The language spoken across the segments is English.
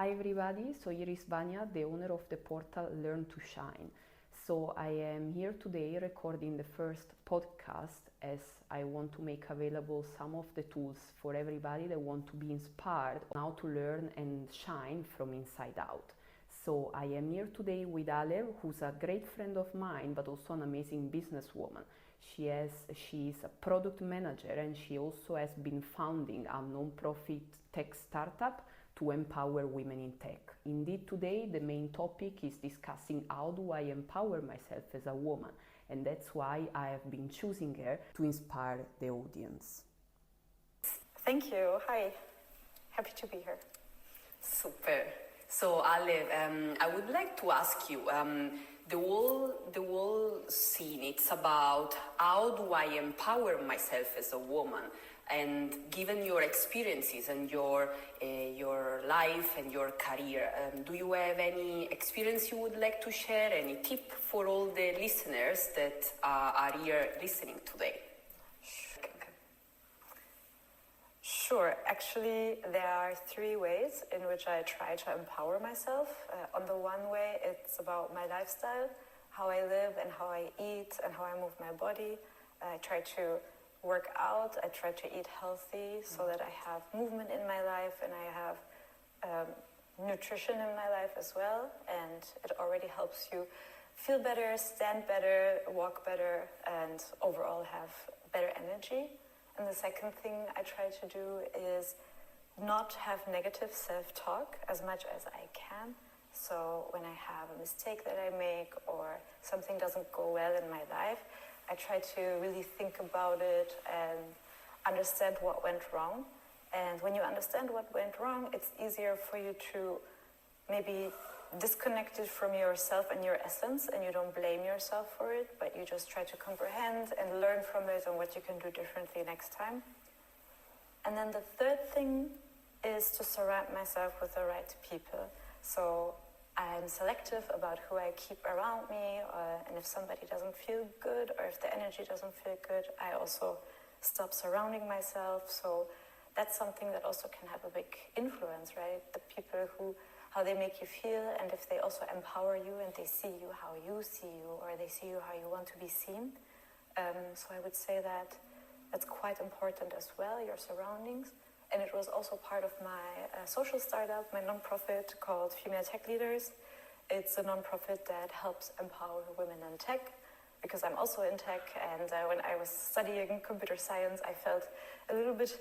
Hi everybody, so here is Vania, the owner of the portal Learn to Shine. So I am here today recording the first podcast as I want to make available some of the tools for everybody that want to be inspired on how to learn and shine from inside out. So I am here today with Alev, who's a great friend of mine, but also an amazing businesswoman. She is a product manager and she also has been founding a non-profit tech startup to empower women in tech. Indeed, today the main topic is discussing how do I empower myself as a woman, and that's why I have been choosing her to inspire the audience. Thank you. Hi. Happy to be here. Super. So Alev, I would like to ask you, the whole scene, it's about how do I empower myself as a woman? And given your experiences and your life and your career, do you have any experience you would like to share? Any tip for all the listeners that are here listening today? Sure. Actually, there are three ways in which I try to empower myself. On the one way, it's about my lifestyle, how I live and how I eat and how I move my body. I try to work out, I try to eat healthy so that I have movement in my life and I have nutrition in my life as well, and it already helps you feel better, stand better, walk better, and overall have better energy. And the second thing I try to do is not have negative self-talk as much as I can. So when I have a mistake that I make or something doesn't go well in my life, I try to really think about it and understand what went wrong. And when you understand what went wrong, it's easier for you to maybe disconnect it from yourself and your essence, and you don't blame yourself for it, but you just try to comprehend and learn from it and what you can do differently next time. And then the third thing is to surround myself with the right people. So I'm selective about who I keep around me, and if somebody doesn't feel good or if the energy doesn't feel good, I also stop surrounding myself. So that's something that also can have a big influence, right? The people how they make you feel, and if they also empower you and they see you how you see you, or they see you how you want to be seen. So I would say that that's quite important as well, your surroundings. And it was also part of my social startup, my nonprofit called Female Tech Leaders. It's a nonprofit that helps empower women in tech, because I'm also in tech. And when I was studying computer science, I felt a little bit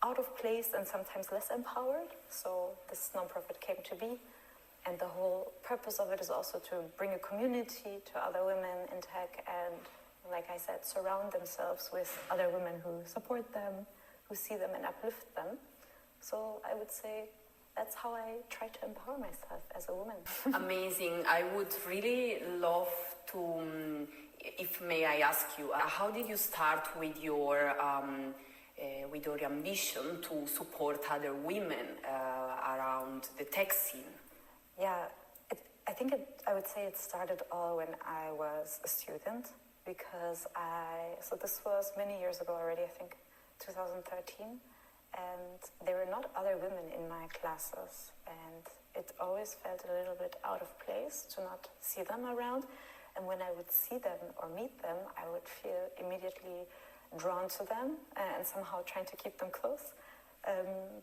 out of place and sometimes less empowered. So this nonprofit came to be. And the whole purpose of it is also to bring a community to other women in tech and, like I said, surround themselves with other women who support them, who see them and uplift them. So I would say that's how I try to empower myself as a woman. Amazing. I would really love to, if may I ask you, how did you start with your ambition to support other women around the tech scene? Yeah, I would say it started all when I was a student, because so this was many years ago already, I think 2013, and there were not other women in my classes, and it always felt a little bit out of place to not see them around. And when I would see them or meet them, I would feel immediately drawn to them and somehow trying to keep them close.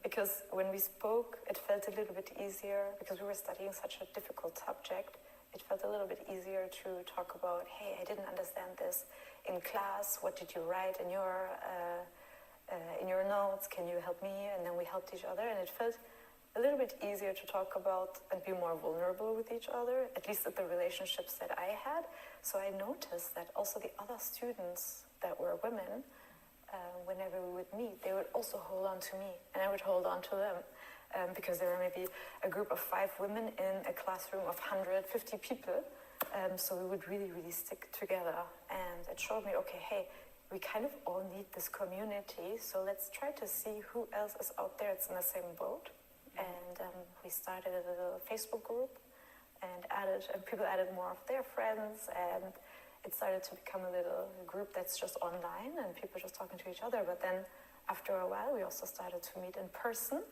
Because when we spoke, it felt a little bit easier, because we were studying such a difficult subject. It felt a little bit easier to talk about, hey, I didn't understand this in class. What did you write in your notes? Can you help me? And then we helped each other, and it felt a little bit easier to talk about and be more vulnerable with each other, at least at the relationships that I had. So I noticed that also the other students that were women, whenever we would meet, they would also hold on to me, and I would hold on to them, because there were maybe a group of 5 women in a classroom of 150 people. So we would really, really stick together, and it showed me, okay, hey, we kind of all need this community, so let's try to see who else is out there that's in the same boat. And we started a little Facebook group, and people added more of their friends, and it started to become a little group that's just online and people just talking to each other. But then after a while, we also started to meet in person,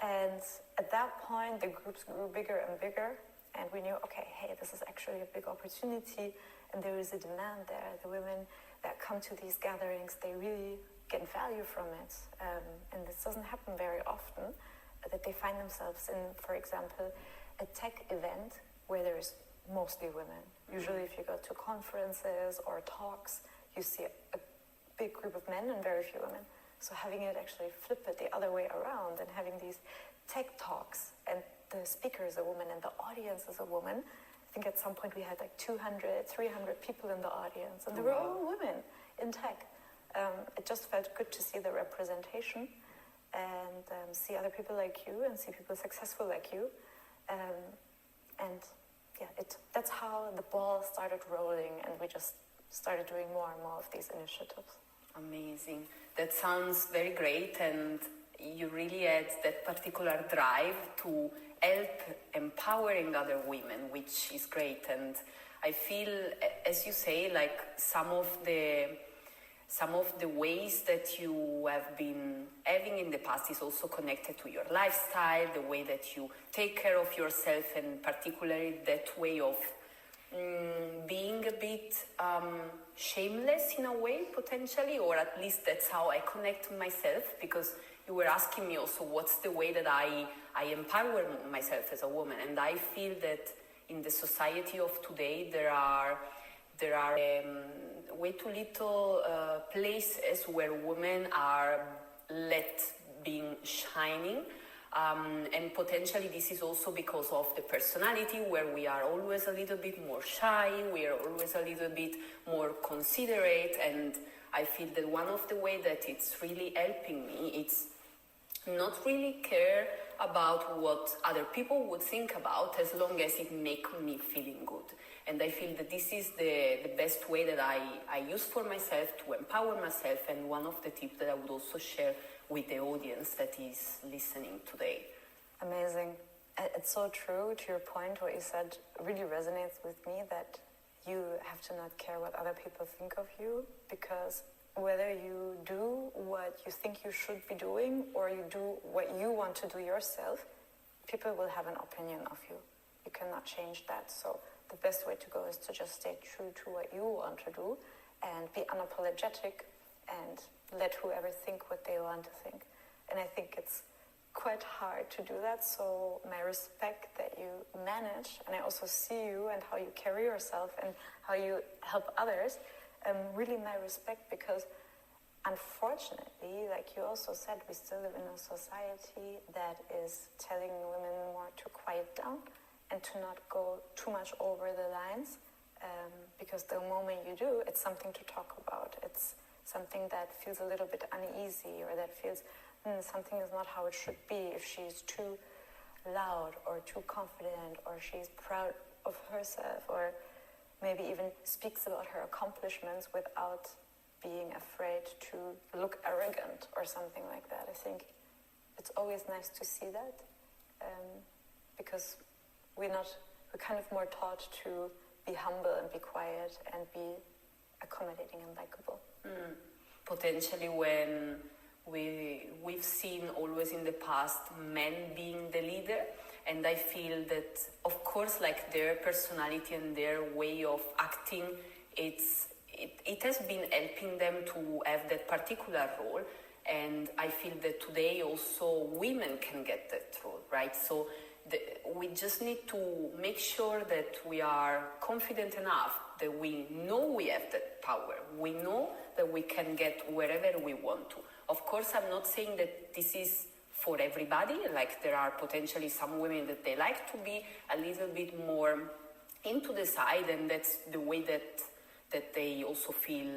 And at that point, the groups grew bigger and bigger, and we knew, okay, hey, this is actually a big opportunity, and there is a demand there. The women that come to these gatherings, they really get value from it, and this doesn't happen very often, that they find themselves in, for example, a tech event where there's mostly women. Usually if you go to conferences or talks, you see a big group of men and very few women. So having it actually flip it the other way around and having these tech talks and the speaker is a woman and the audience is a woman. I think at some point we had like 200, 300 people in the audience and they were all women in tech. It just felt good to see the representation and see other people like you and see people successful like you. And yeah, that's how the ball started rolling and we just started doing more and more of these initiatives. Amazing. That sounds very great, and you really had that particular drive to help empowering other women, which is great. And I feel, as you say, like some of the ways that you have been having in the past is also connected to your lifestyle, the way that you take care of yourself, and particularly that way of being a bit shameless in a way, potentially, or at least that's how I connect myself, because you were asking me also what's the way that I empower myself as a woman. And I feel that in the society of today there are way too little places where women are let being shining. And potentially this is also because of the personality, where we are always a little bit more shy, we are always a little bit more considerate, and I feel that one of the ways that it's really helping me, it's not really care about what other people would think about, as long as it makes me feeling good. And I feel that this is the best way that I use for myself to empower myself, and one of the tips that I would also share with the audience that is listening today. Amazing. It's so true. To your point, what you said really resonates with me, that you have to not care what other people think of you, because whether you do what you think you should be doing or you do what you want to do yourself, people will have an opinion of you. You cannot change that. So the best way to go is to just stay true to what you want to do and be unapologetic and let whoever think what they want to think. And I think it's quite hard to do that, so my respect that you manage, and I also see you and how you carry yourself and how you help others, really my respect, because unfortunately, like you also said, we still live in a society that is telling women more to quiet down and to not go too much over the lines, because the moment you do, it's something to talk about. It's something that feels a little bit uneasy, or that feels something is not how it should be if she's too loud or too confident, or she's proud of herself, or maybe even speaks about her accomplishments without being afraid to look arrogant or something like that. I think it's always nice to see that, because we're kind of more taught to be humble and be quiet and be accommodating and likable. Potentially when we've seen always in the past men being the leader, and I feel that of course like their personality and their way of acting, it has been helping them to have that particular role, and I feel that today also women can get that role, right? So we just need to make sure that we are confident enough that we know we have that power. We know that we can get wherever we want to. Of course, I'm not saying that this is for everybody. Like there are potentially some women that they like to be a little bit more into the side, and that's the way that they also feel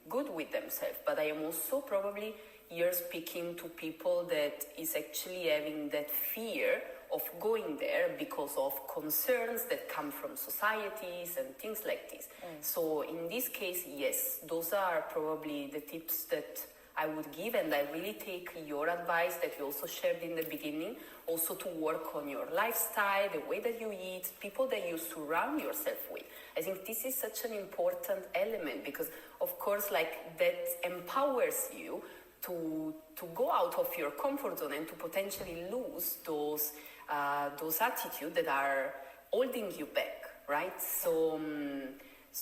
good with themselves. But I am also probably here speaking to people that is actually having that fear of going there because of concerns that come from societies and things like this. So in this case, yes, those are probably the tips that I would give, and I really take your advice that you also shared in the beginning, also to work on your lifestyle, the way that you eat, people that you surround yourself with. I think this is such an important element because, of course, like that empowers you to go out of your comfort zone and to potentially lose those attitudes that are holding you back, right? So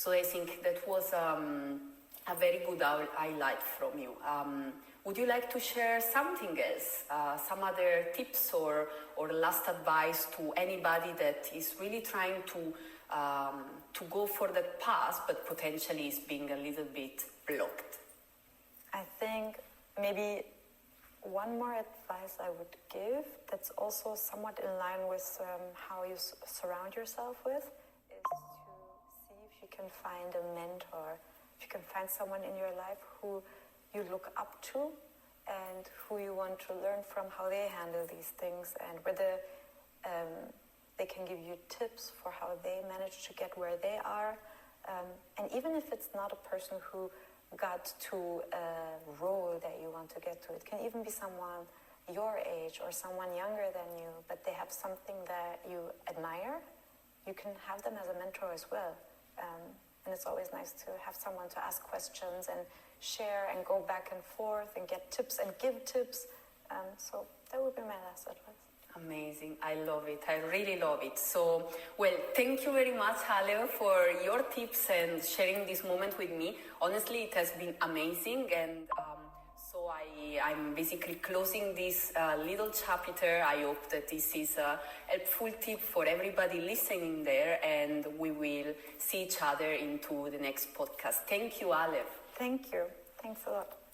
I think that was a very good highlight from you. Would you like to share something else, some other tips or last advice to anybody that is really trying to go for that path but potentially is being a little bit blocked? I think maybe one more advice I would give that's also somewhat in line with how you surround yourself with is to see if you can find a mentor, if you can find someone in your life who you look up to and who you want to learn from how they handle these things, and whether they can give you tips for how they manage to get where they are. And even if it's not a person who got to a role that you want to get to, it can even be someone your age or someone younger than you, but they have something that you admire. You can have them as a mentor as well. And it's always nice to have someone to ask questions and share and go back and forth and get tips and give tips. So that would be my last advice. Amazing. I love it. I really love it. So, well, thank you very much, Alev, for your tips and sharing this moment with me. Honestly, it has been amazing. And so I'm basically closing this little chapter. I hope that this is a helpful tip for everybody listening there. And we will see each other into the next podcast. Thank you, Alev. Thank you. Thanks a lot.